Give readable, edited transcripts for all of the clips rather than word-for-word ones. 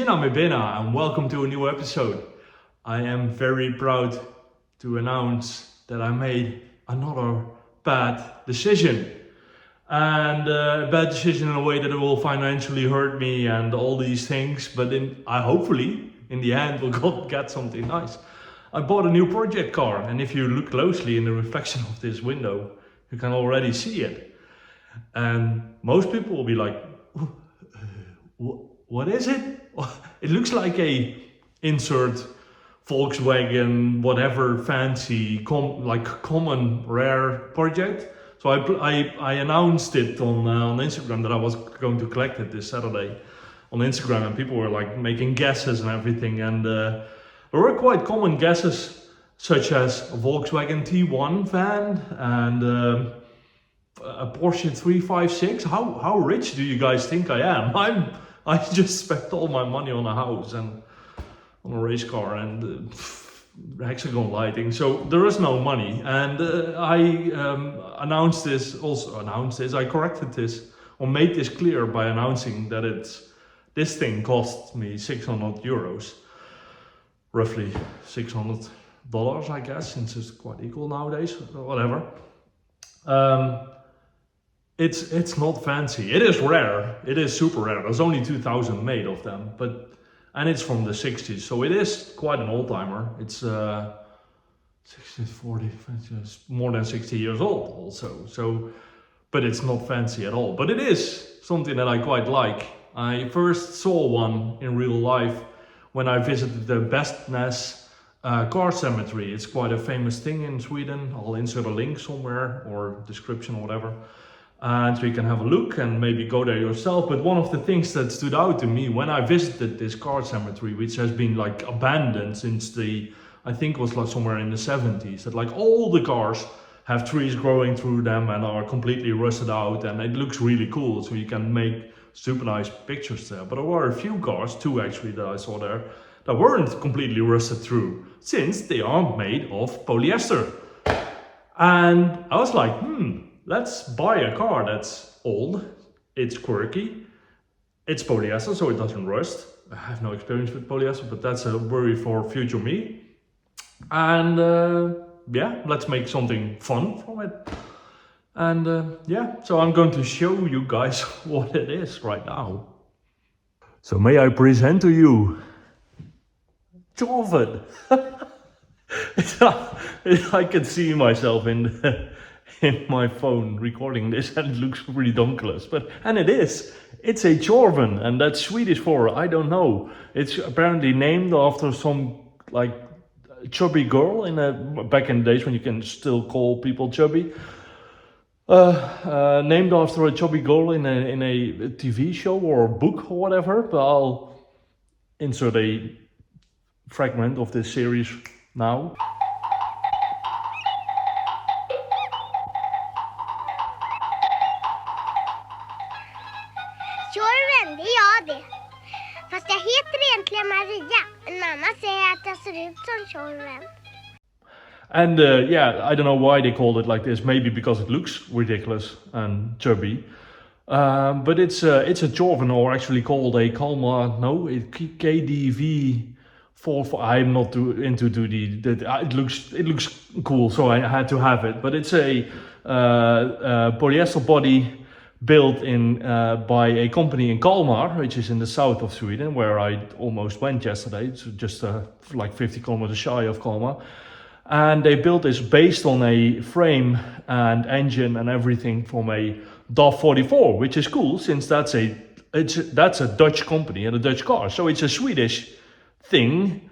Tjena med Bena and welcome to a new episode. I am very proud to announce that I made another bad decision. And a bad decision in a way that it will financially hurt me and all these things, but I hopefully in the end will get something nice. I bought a new project car, and if you look closely in the reflection of this window, you can already see it. And most people will be like, what is it? It looks like a insert Volkswagen, whatever fancy, common rare project. So I announced it on Instagram that I was going to collect it this Saturday on Instagram, and people were like making guesses and everything. And there were quite common guesses, such as a Volkswagen T1 van and a Porsche 356. How rich do you guys think I am? I just spent all my money on a house and on a race car and hexagon lighting, so there is no money. And I corrected this or made this clear by announcing that this thing cost me 600 euros, roughly $600, I guess, since it's quite equal nowadays, whatever. It's not fancy. It is rare. It is super rare. There's only 2,000 made of them, and it's from the 60s, so it is quite an old timer. It's 40, it's more than 60 years old also. So, but it's not fancy at all. But it is something that I quite like. I first saw one in real life when I visited the Båstnäs car cemetery. It's quite a famous thing in Sweden. I'll insert a link somewhere or description or whatever. And so you can have a look and maybe go there yourself. But one of the things that stood out to me when I visited this car cemetery, which has been like abandoned since I think it was like somewhere in the 70s, that like all the cars have trees growing through them and are completely rusted out, and it looks really cool. So you can make super nice pictures there. But there were a few cars, two actually, that I saw there that weren't completely rusted through, since they are made of polyester. And I was like, let's buy a car that's old, it's quirky, it's polyester, so it doesn't rust. I have no experience with polyester, but that's a worry for future me. And yeah, let's make something fun from it. And yeah, so I'm going to show you guys what it is right now. So may I present to you Tjorven. I can see myself in my phone recording this, and it looks ridiculous, and it is. It's a Tjorven, and that's Swedish for I don't know. It's apparently named after some like chubby girl back in the days when you can still call people chubby. Named after a chubby girl in a TV show or a book or whatever. But I'll insert a fragment of this series now. Tjorven, det är jag det. Fast jag heter egentligen Maria. Men mamma säger att jag ser ut som Tjorven. And yeah, I don't know why they called it like this. Maybe because it looks ridiculous and chubby. But it's a Tjorven, or actually called a Kalmar. No, KDV 4. I'm not too into it looks cool, so I had to have it. But it's a polyester body built by a company in Kalmar, which is in the south of Sweden, where I almost went yesterday. It's just like 50 kilometers shy of Kalmar. And they built this based on a frame and engine and everything from a DAF 44, which is cool, since that's a Dutch company and a Dutch car. So it's a Swedish thing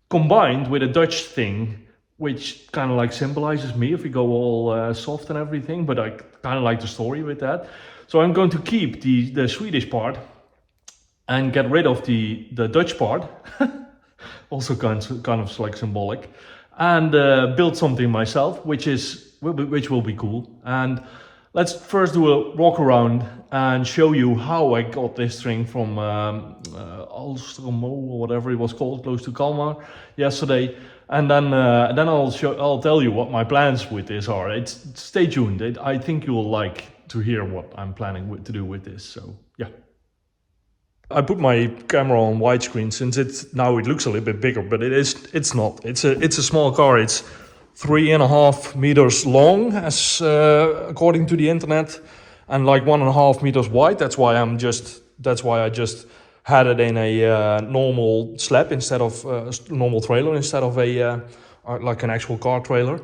combined with a Dutch thing, which kind of like symbolizes me if we go all soft and everything. But I kind of like the story with that. So I'm going to keep the Swedish part and get rid of the Dutch part, also kind of like symbolic, and build something myself, which will be cool. And let's first do a walk around and show you how I got this thing from Alstromo or whatever it was called, close to Kalmar, yesterday. And then I'll tell you what my plans with this are. Stay tuned. I think you will like to hear what I'm planning to do with this. So yeah. I put my camera on widescreen since it looks a little bit bigger, but it's not. It's a small car. It's 3.5 meters long, as according to the internet, and like 1.5 meters wide. That's why I just had it in a normal slab instead of normal trailer instead of a like an actual car trailer.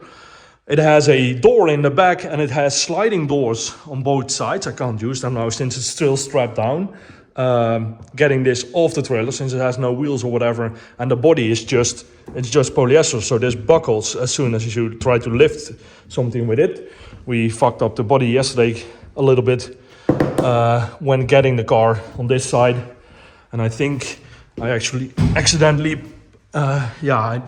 It has a door in the back and it has sliding doors on both sides. I can't use them now since it's still strapped down. Getting this off the trailer since it has no wheels or whatever, and the body is just polyester, so this buckles as soon as you try to lift something with it. We fucked up the body yesterday a little bit when getting the car on this side, and I think I actually accidentally I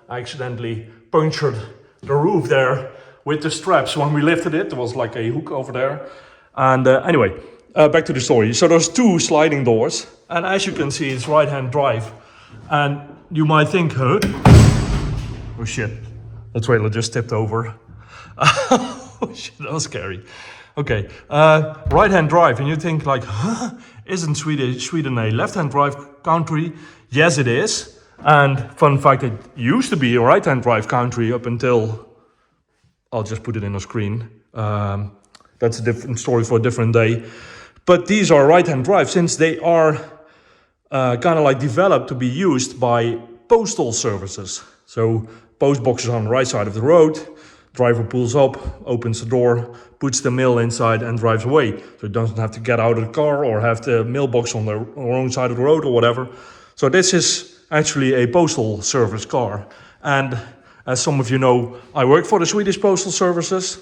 accidentally punctured the roof there with the straps when we lifted it. There was like a hook over there, and anyway, back to the story. So there's 2 sliding doors, and as you can see, it's right-hand drive. And you might think, huh? Oh shit, the trailer just tipped over. Oh shit, that was scary. Okay, right-hand drive, and you think like, huh? Isn't Sweden a left-hand drive country? Yes, it is. And fun fact, it used to be a right-hand drive country up until, I'll just put it in a screen. That's a different story for a different day. But these are right-hand drive since they are kind of like developed to be used by postal services. So post boxes on the right side of the road, driver pulls up, opens the door, puts the mail inside and drives away. So it doesn't have to get out of the car or have the mailbox on the wrong side of the road or whatever. So this is actually a postal service car. And as some of you know, I work for the Swedish Postal Services.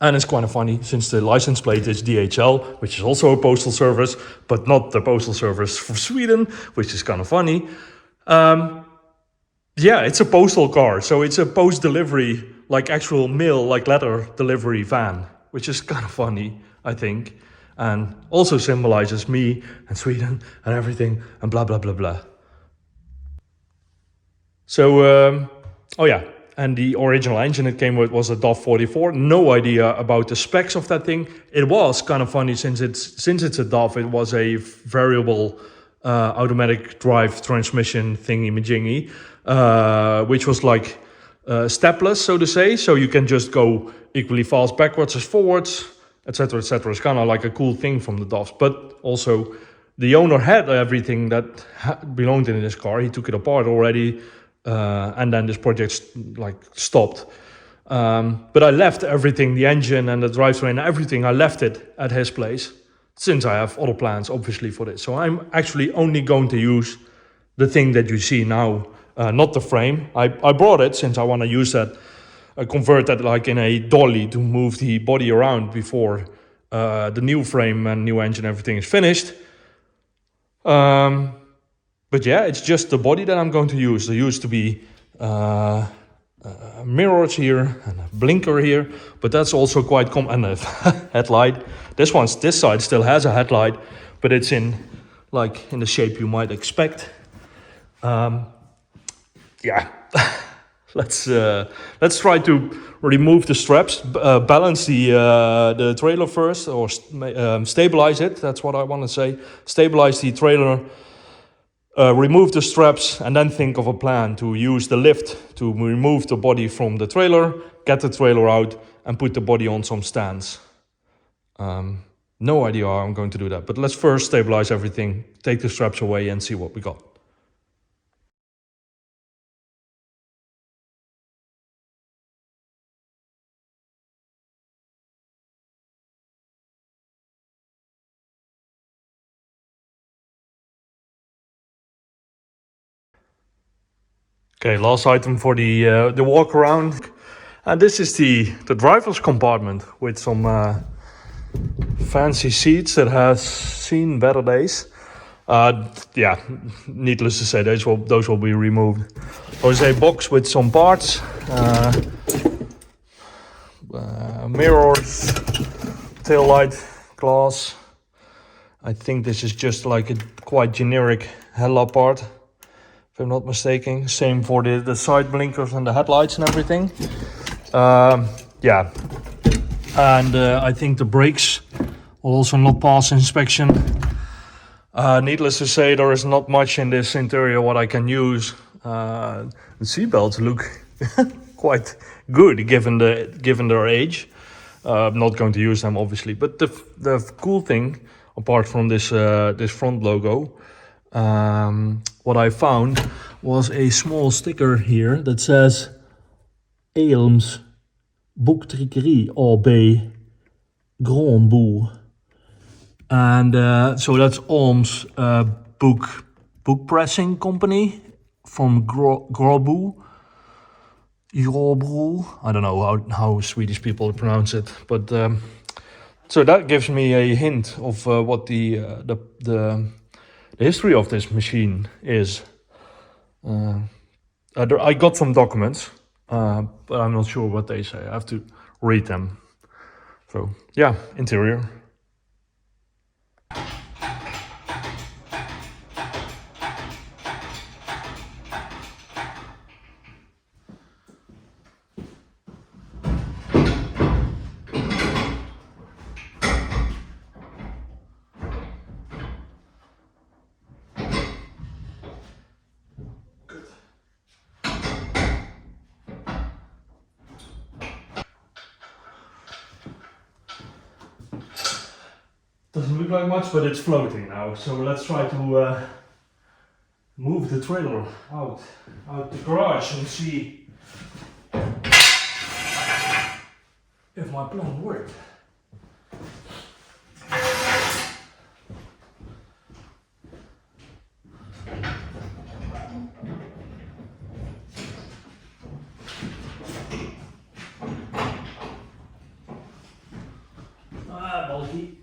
And it's kind of funny since the license plate is DHL, which is also a postal service, but not the postal service for Sweden, which is kind of funny. It's a postal car. So it's a post delivery, like actual mail, like letter delivery van, which is kind of funny, I think. And also symbolizes me and Sweden and everything and blah, blah, blah, blah. So, and the original engine it came with was a DAF 44. No idea about the specs of that thing. It was kind of funny since it's a DAF. It was a variable automatic drive transmission thingy-majingy, which was like stepless, so to say. So you can just go equally fast backwards as forwards, etc., etc. It's kind of like a cool thing from the DAFs. But also, the owner had everything that belonged in this car. He took it apart already. And then this project stopped. But I left everything, the engine and the drivetrain, everything, I left it at his place. Since I have other plans, obviously, for this. So I'm actually only going to use the thing that you see now, not the frame. I brought it since I want to use that, convert that like in a dolly to move the body around before the new frame and new engine, everything is finished. But yeah, it's just the body that I'm going to use. There used to be mirrors here and a blinker here, but that's also quite common. And a headlight. This side still has a headlight, but it's in the shape you might expect. Let's try to remove the straps, balance the trailer first, or stabilize it. That's what I want to say. Stabilize the trailer. Remove the straps and then think of a plan to use the lift to remove the body from the trailer, get the trailer out and put the body on some stands. No idea how I'm going to do that, but let's first stabilize everything, take the straps away and see what we got. Okay, last item for the Walkaround. And this is the driver's compartment with some fancy seats that has seen better days. Needless to say, those will be removed. There's a box with some parts, mirrors, tail light, glass. I think this is just like a quite generic headlamp part, if I'm not mistaken. Same for the side blinkers and the headlights and everything. And I think the brakes will also not pass inspection. Needless to say, there is not much in this interior what I can use. The seatbelts look quite good given their age. I'm not going to use them obviously, but the cool thing, apart from this this front logo, what I found was a small sticker here that says Eelms Boektrekkerij AB Grand Boel. And so that's Alm's book pressing company from Groboe. I don't know how Swedish people pronounce it, but so that gives me a hint of what the history of this machine is. I got some documents, but I'm not sure what they say. I have to read them. So yeah, interior. Doesn't look like much, but it's floating now. So let's try to move the trailer out the garage and see if my plan worked. Bulky.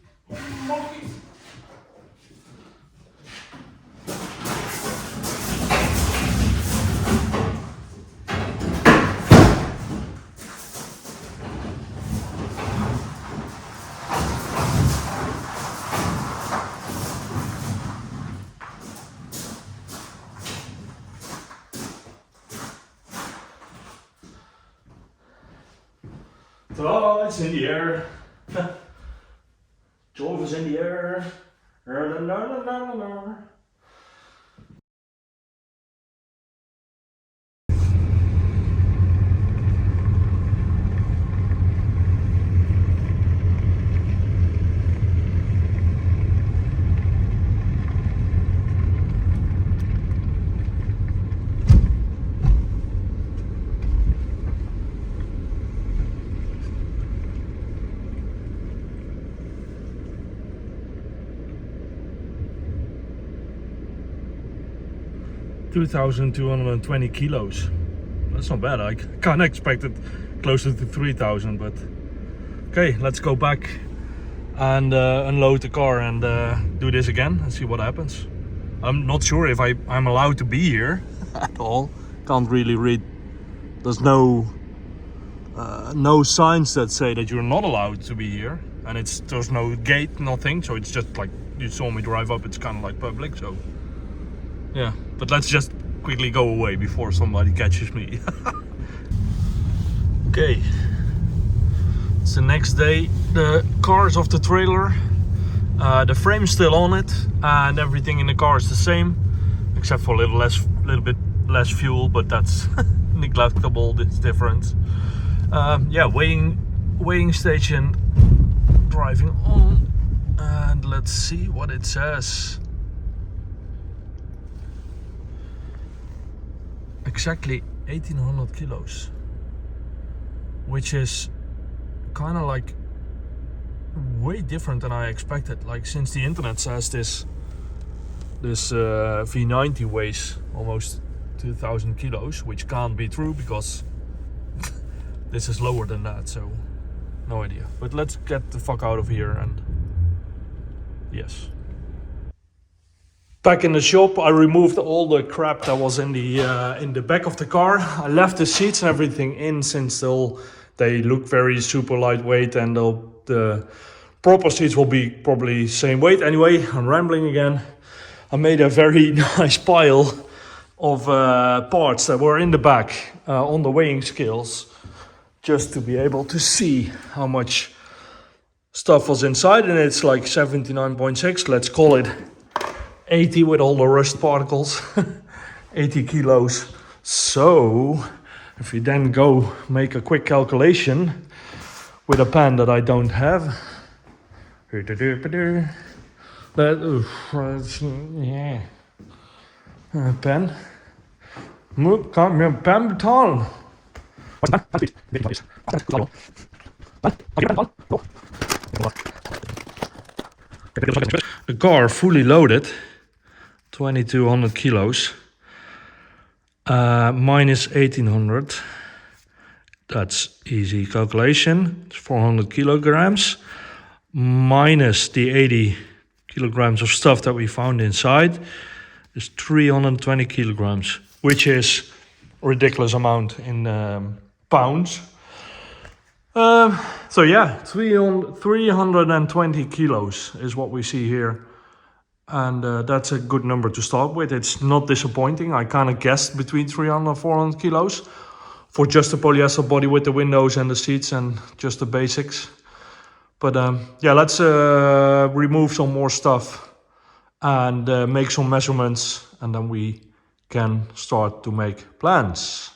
Oh, it's in the air. Tjorven's in the air. 2,220 kilos. That's not bad. I kind of expected closer to 3,000, but okay, let's go back and unload the car and do this again and see what happens. I'm not sure if I'm allowed to be here at all. Can't really read. There's no signs that say that you're not allowed to be here, and there's no gate, nothing. So it's just like you saw me drive up. It's kind of like public. So yeah, but let's just quickly go away before somebody catches me. Okay, it's the next day. The car is off the trailer. The frame's still on it, and everything in the car is the same, except for a little bit less fuel, but that's neglectable. This difference. Yeah, weighing station. Driving on, and let's see what it says. Exactly 1,800 kilos, which is kind of like way different than I expected. Like, since the internet says this V90 weighs almost 2,000 kilos, which can't be true because this is lower than that, so no idea. But let's get the fuck out of here. And yes, back in the shop, I removed all the crap that was in the back of the car. I left the seats and everything in, since they look very super lightweight, and the proper seats will be probably same weight. Anyway, I'm rambling again. I made a very nice pile of parts that were in the back on the weighing scales, just to be able to see how much stuff was inside, and it's like 79.6. Let's call it 80 with all the rust particles, 80 kilos. So if we then go make a quick calculation with a pen that I don't have, yeah, pen. Kan je pen betalen? The car fully loaded, 2200 kilos, minus 1800. That's easy calculation. It's 400 kilograms minus the 80 kilograms of stuff that we found inside is 320 kilograms, which is a ridiculous amount in pounds. So yeah, 320 kilos is what we see here. And that's a good number to start with. It's not disappointing. I kind of guessed between 300 and 400 kilos for just a polyester body with the windows and the seats and just the basics. But yeah, let's remove some more stuff and make some measurements, and then we can start to make plans.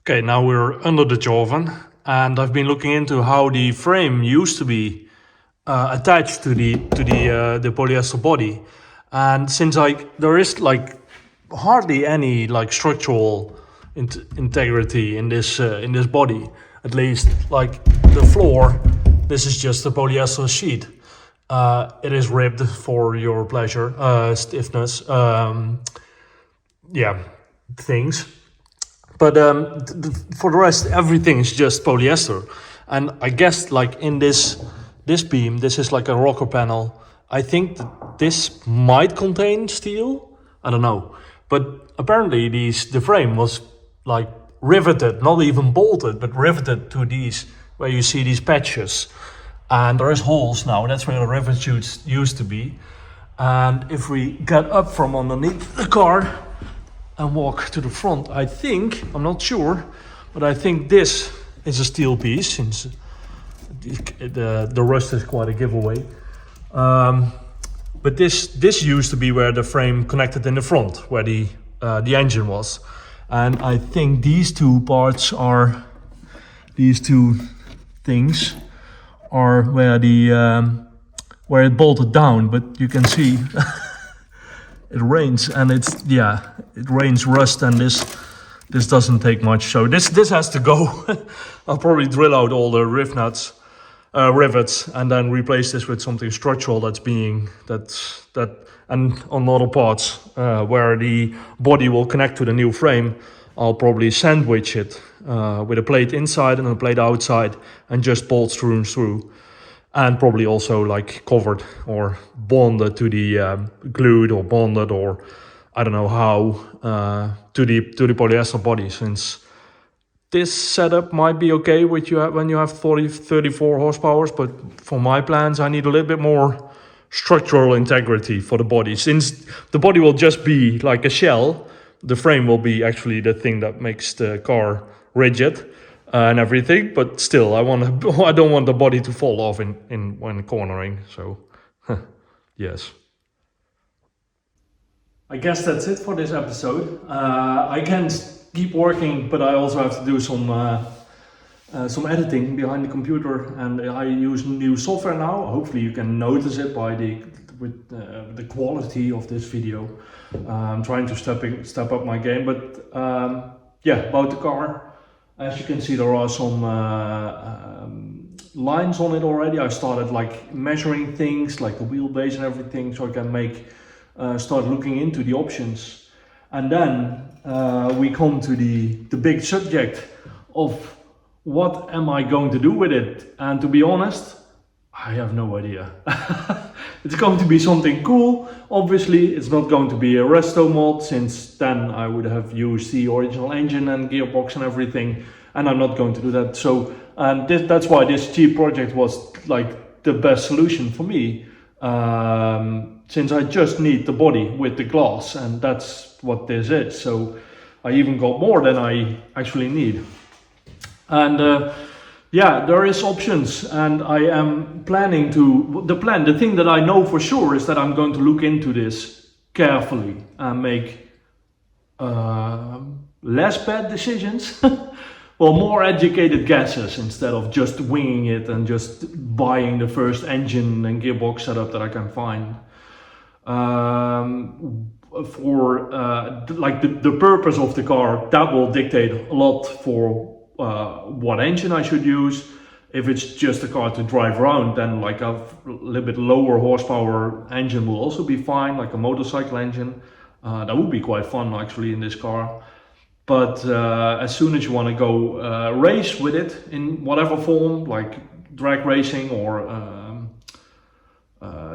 Okay, now we're under the Tjorven, and I've been looking into how the frame used to be attached to the polyester body, and since there is like hardly any like structural integrity in this body, at least like the floor, this is just a polyester sheet. It is ribbed for your pleasure, stiffness, yeah, things. But for the rest, everything is just polyester. And I guess like in this beam, this is like a rocker panel. I think that this might contain steel. I don't know. But apparently the frame was like riveted, not even bolted, but riveted to these, where you see these patches. And there is holes now. That's where the rivet chutes used to be. And if we get up from underneath the car and walk to the front, I think, I'm not sure, but I think this is a steel piece, since the rust is quite a giveaway. But this used to be where the frame connected in the front, where the engine was. And I think these two parts are, these two things are where where it bolted down, but you can see it rains, and it rains rust, and this doesn't take much. So this has to go. I'll probably drill out all the riv nuts rivets, and then replace this with something structural and on other parts where the body will connect to the new frame, I'll probably sandwich it with a plate inside and a plate outside and just bolt screws through, and probably also like covered or bonded to the glued or bonded, or I don't know how, to the polyester body, since this setup might be okay with you when you have 34 horsepower, but for my plans I need a little bit more structural integrity for the body. Since the body will just be like a shell, the frame will be actually the thing that makes the car rigid and everything, but still I don't want the body to fall off in when cornering, so yes. I guess that's it for this episode. I can keep working, but I also have to do some editing behind the computer, and I use new software now. Hopefully you can notice it by the quality of this video. I'm trying to step up my game, but yeah, about the car. As you can see, there are some lines on it already. I started like measuring things like the wheelbase and everything, so I can start looking into the options. And then we come to the big subject of what am I going to do with it? And to be honest, I have no idea. It's going to be something cool. Obviously, it's not going to be a resto mod, since then I would have used the original engine and gearbox and everything, and I'm not going to do that. So that's why this cheap project was like the best solution for me, since I just need the body with the glass, and that's what this is. So I even got more than I actually need. And yeah, there is options, and I am planning to, the thing that I know for sure is that I'm going to look into this carefully and make less bad decisions, well, more educated guesses, instead of just winging it and just buying the first engine and gearbox setup that I can find. For like the purpose of the car, that will dictate a lot for what engine I should use. If it's just a car to drive around, then like a little bit lower horsepower engine will also be fine, like a motorcycle engine. That would be quite fun actually in this car. But as soon as you want to go race with it in whatever form, like drag racing or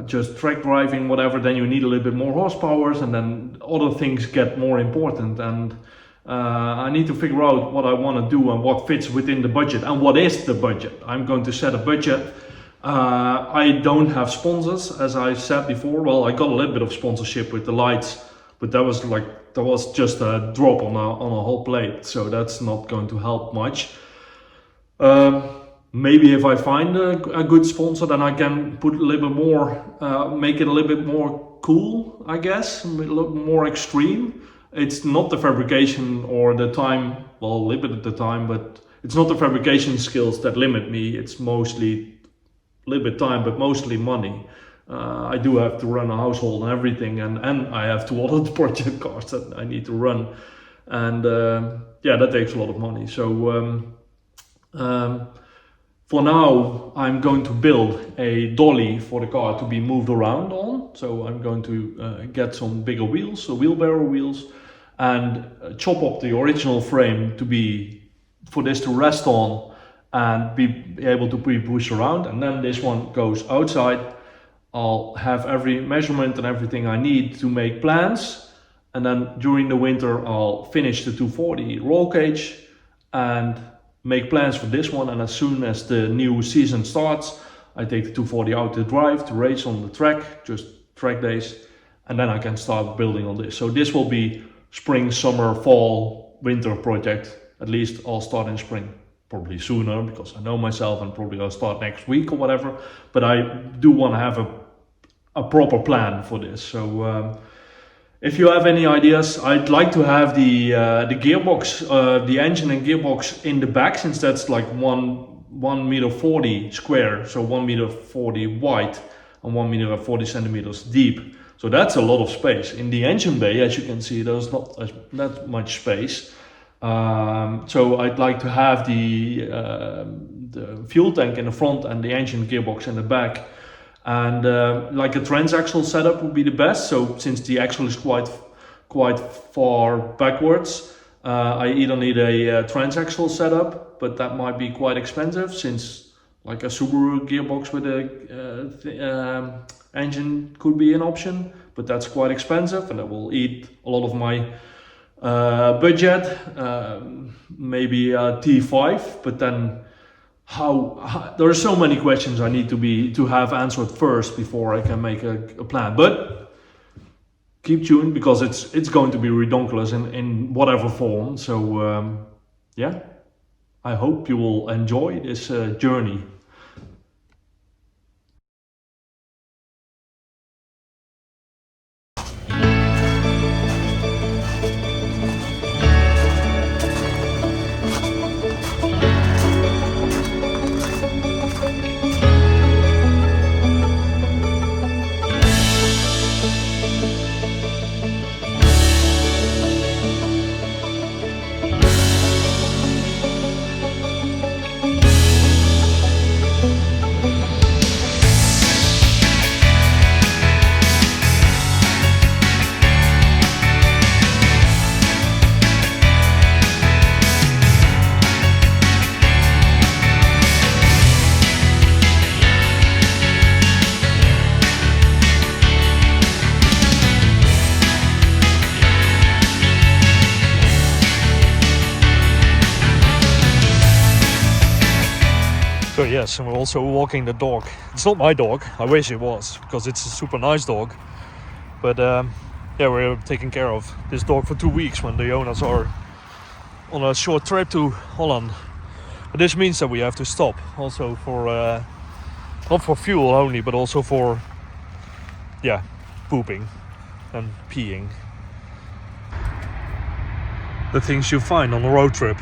just track driving, whatever, then you need a little bit more horsepower, and then other things get more important. And I need to figure out what I want to do and what fits within the budget, and what is the budget. I'm going to set a budget. I don't have sponsors, as I said before. Well, I got a little bit of sponsorship with the lights, but that was just a drop on a whole plate, so that's not going to help much. Maybe if I find a good sponsor, then I can put a little bit more, make it a little bit more cool, I guess, a little more extreme. It's not the fabrication or the time, well, a little bit of the time, but it's not the fabrication skills that limit me. It's mostly a little bit time, but mostly money. I do have to run a household and everything, and I have 2 other project cars that I need to run, and yeah, that takes a lot of money. So for now, I'm going to build a dolly for the car to be moved around on. So I'm going to get some bigger wheels, so wheelbarrow wheels, and chop up the original frame for this to rest on and be able to be pushed around. And then this one goes outside. I'll have every measurement and everything I need to make plans. And then during the winter, I'll finish the 240 roll cage and make plans for this one. And as soon as the new season starts, I take the 240 out to drive, to race on the track, just track days, and then I can start building on this. So this will be spring, summer, fall, winter project. At least I'll start in spring, probably sooner, because I know myself, and probably I'll start next week or whatever. But I do want to have a proper plan for this. So if you have any ideas, I'd like to have the gearbox, the engine and gearbox in the back, since that's like 1 meter 40 square, so 1 meter 40 wide and 1 meter 40 centimeters deep. So that's a lot of space. In the engine bay, as you can see, there's not that much space. So I'd like to have the fuel tank in the front and the engine gearbox in the back. And like a transaxle setup would be the best. So since the axle is quite far backwards, I either need a transaxle setup, but that might be quite expensive since like a Subaru gearbox with a engine could be an option, but that's quite expensive and that will eat a lot of my budget. Maybe a T5, but then how there are so many questions I need to have answered first before I can make a plan. But keep tuned because it's going to be redonkulous in whatever form. So yeah, I hope you will enjoy this journey. So yes, and we're also walking the dog. It's not my dog, I wish it was, because it's a super nice dog. But yeah, we're taking care of this dog for 2 weeks when the owners are on a short trip to Holland. But this means that we have to stop, also for, not for fuel only, but also for, yeah, pooping and peeing. The things you find on a road trip.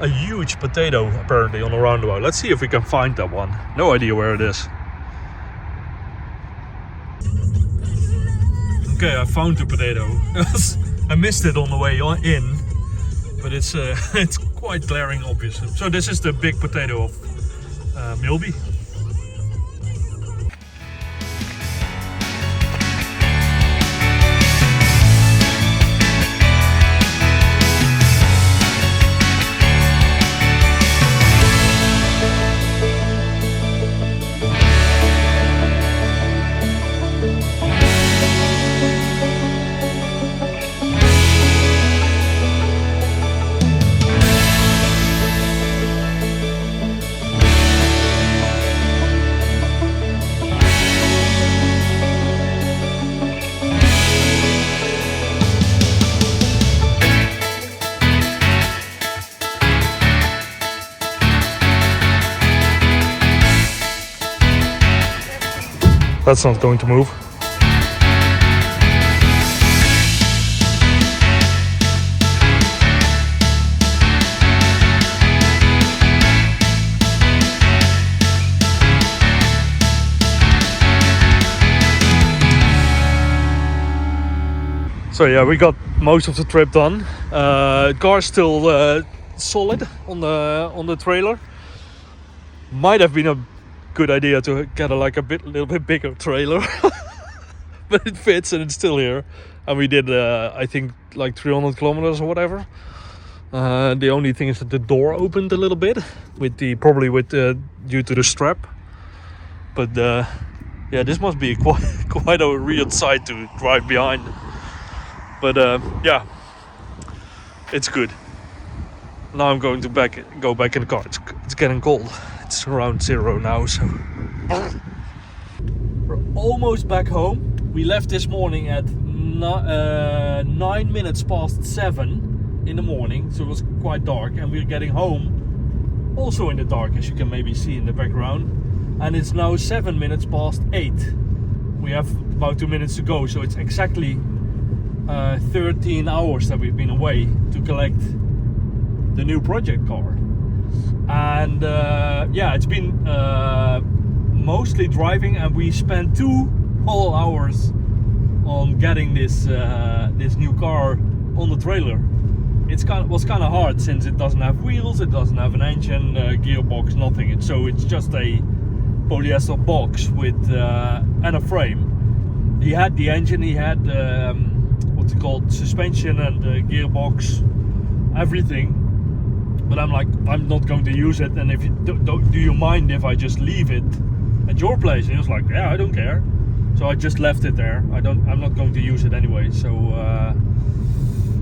A huge potato apparently on a roundabout. Let's see if we can find that one. No idea where it is. Okay, I found the potato. I missed it on the way in, but it's it's quite glaring obvious. So this is the big potato of Milby. That's not going to move. So yeah, we got most of the trip done. Car's still solid on the trailer. Might have been a good idea to get a little bit bigger trailer, but it fits and it's still here. And we did I think like 300 kilometers or whatever. The only thing is that the door opened a little bit probably due to the strap. But yeah, this must be quite a weird sight to drive behind. But yeah, it's good. Now I'm going to go back in the car. It's getting cold. It's around 0 now, so we're almost back home. We left this morning at 9 minutes past 7 in the morning, so it was quite dark, and we're getting home also in the dark, as you can maybe see in the background. And it's now 7 minutes past 8. We have about 2 minutes to go, so it's exactly 13 hours that we've been away to collect the new project car. And yeah, it's been mostly driving, and we spent 2 whole hours on getting this new car on the trailer. was kind of hard since it doesn't have wheels, it doesn't have an engine, gearbox, nothing. It's just a polyester box with and a frame. He had the engine, he had what's it called, suspension and gearbox, everything. But I'm like, I'm not going to use it. And if you do you mind if I just leave it at your place? And he was like, yeah, I don't care. So I just left it there. I'm not going to use it anyway. So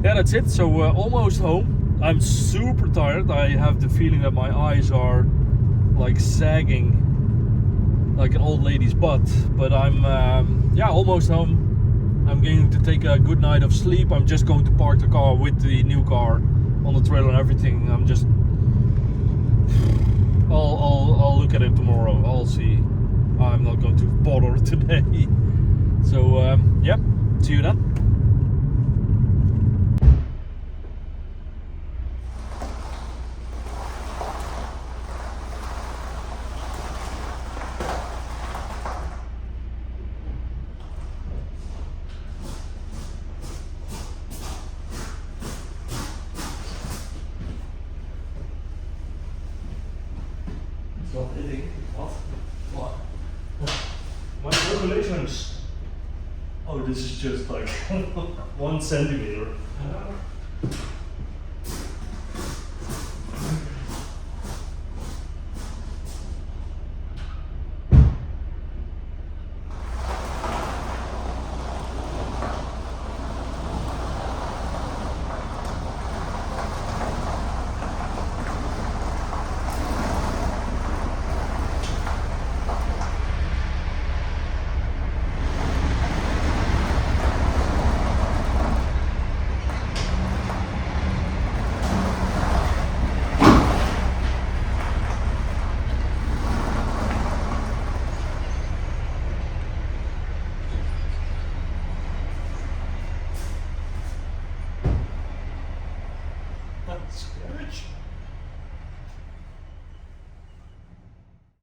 yeah, that's it. So almost home. I'm super tired. I have the feeling that my eyes are like sagging like an old lady's butt. But I'm yeah, almost home. I'm going to take a good night of sleep. I'm just going to park the car with the new car on the trailer and everything. I'm just I'll look at it tomorrow. I'll see. I'm not going to bother today. So yeah, see you then. Not hitting. What? My calculations. Oh, this is just like 1 centimeter. That's huge.